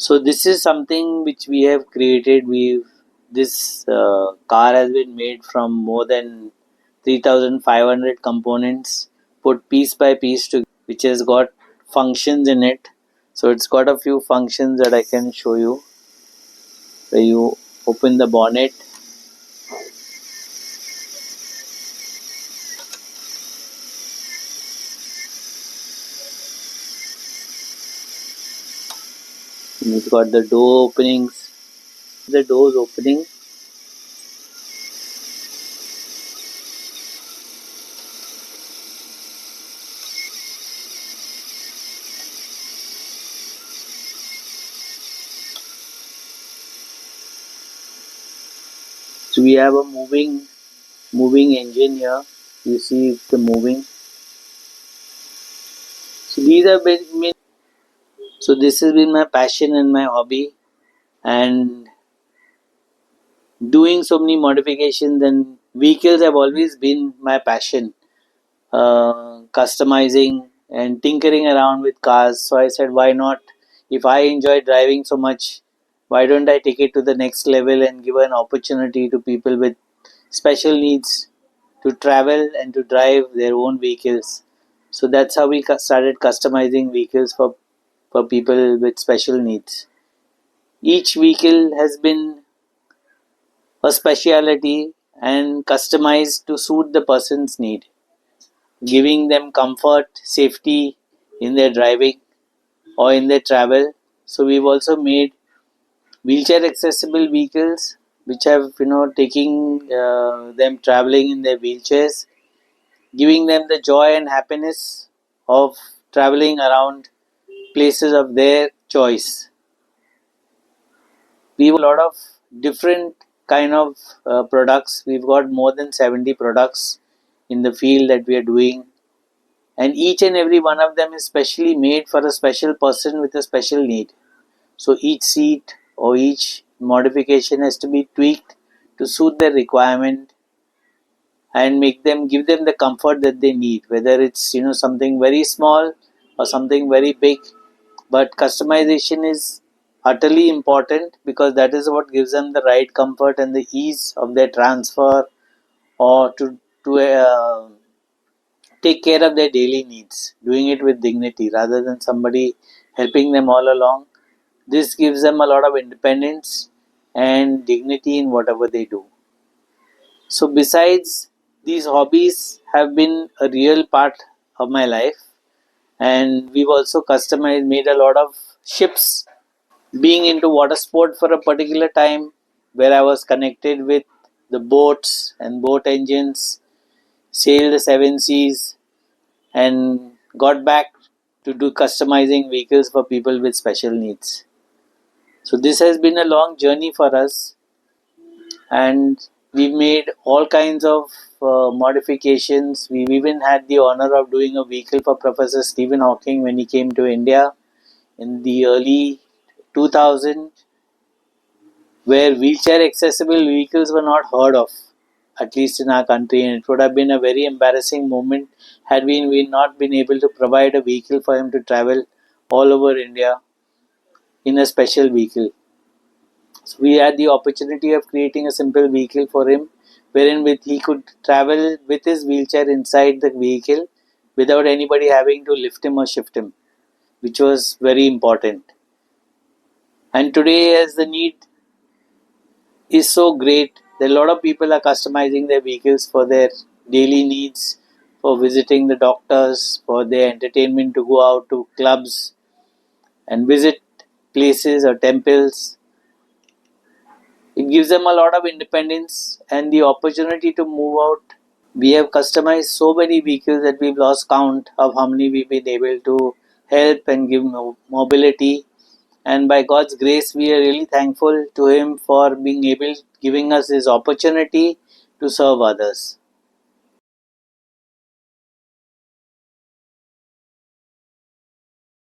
So this is something which we have created. This car has been made from more than 3,500 components, put piece by piece together, which has got functions in it. So it's got a few functions that I can show you. Where you open the bonnet, and it's got the door openings. The doors opening. So we have a moving engine here. You see the moving. So these are been. So this has been my passion and my hobby, and doing so many modifications and vehicles have always been my passion. Customizing and tinkering around with cars. So I said, why not? If I enjoy driving so much, why don't I take it to the next level and give an opportunity to people with special needs to travel and to drive their own vehicles. So that's how we started customizing vehicles for people with special needs. Each vehicle has been a speciality and customized to suit the person's need, giving them comfort, safety in their driving or in their travel. So we've also made wheelchair accessible vehicles which have taking them traveling in their wheelchairs, giving them the joy and happiness of traveling around places of their choice. We have a lot of different kind of products. We've got more than 70 products in the field that we are doing, and each and every one of them is specially made for a special person with a special need. So each seat or each modification has to be tweaked to suit their requirement and give them the comfort that they need, whether it's something very small or something very big. But customization is utterly important because that is what gives them the right comfort and the ease of their transfer, or to take care of their daily needs, doing it with dignity rather than somebody helping them all along. This gives them a lot of independence and dignity in whatever they do. So besides, these hobbies have been a real part of my life, and we've also customized, made a lot of ships. Being into water sport for a particular time, where I was connected with the boats and boat engines, sailed the seven seas, and got back to do customizing vehicles for people with special needs. So this has been a long journey for us, and we made all kinds of modifications. We even had the honor of doing a vehicle for Professor Stephen Hawking when he came to India in the early 2000, where wheelchair accessible vehicles were not heard of, at least in our country, and it would have been a very embarrassing moment had we not been able to provide a vehicle for him to travel all over India in a special vehicle. So we had the opportunity of creating a simple vehicle for him, wherein he could travel with his wheelchair inside the vehicle without anybody having to lift him or shift him, which was very important. And today, as the need is so great that a lot of people are customizing their vehicles for their daily needs, for visiting the doctors, for their entertainment, to go out to clubs and visit places or temples. It gives them a lot of independence and the opportunity to move out. We have customized so many vehicles that we've lost count of how many we've been able to help and give mobility. And by God's grace, we are really thankful to Him for being able, giving us this opportunity to serve others.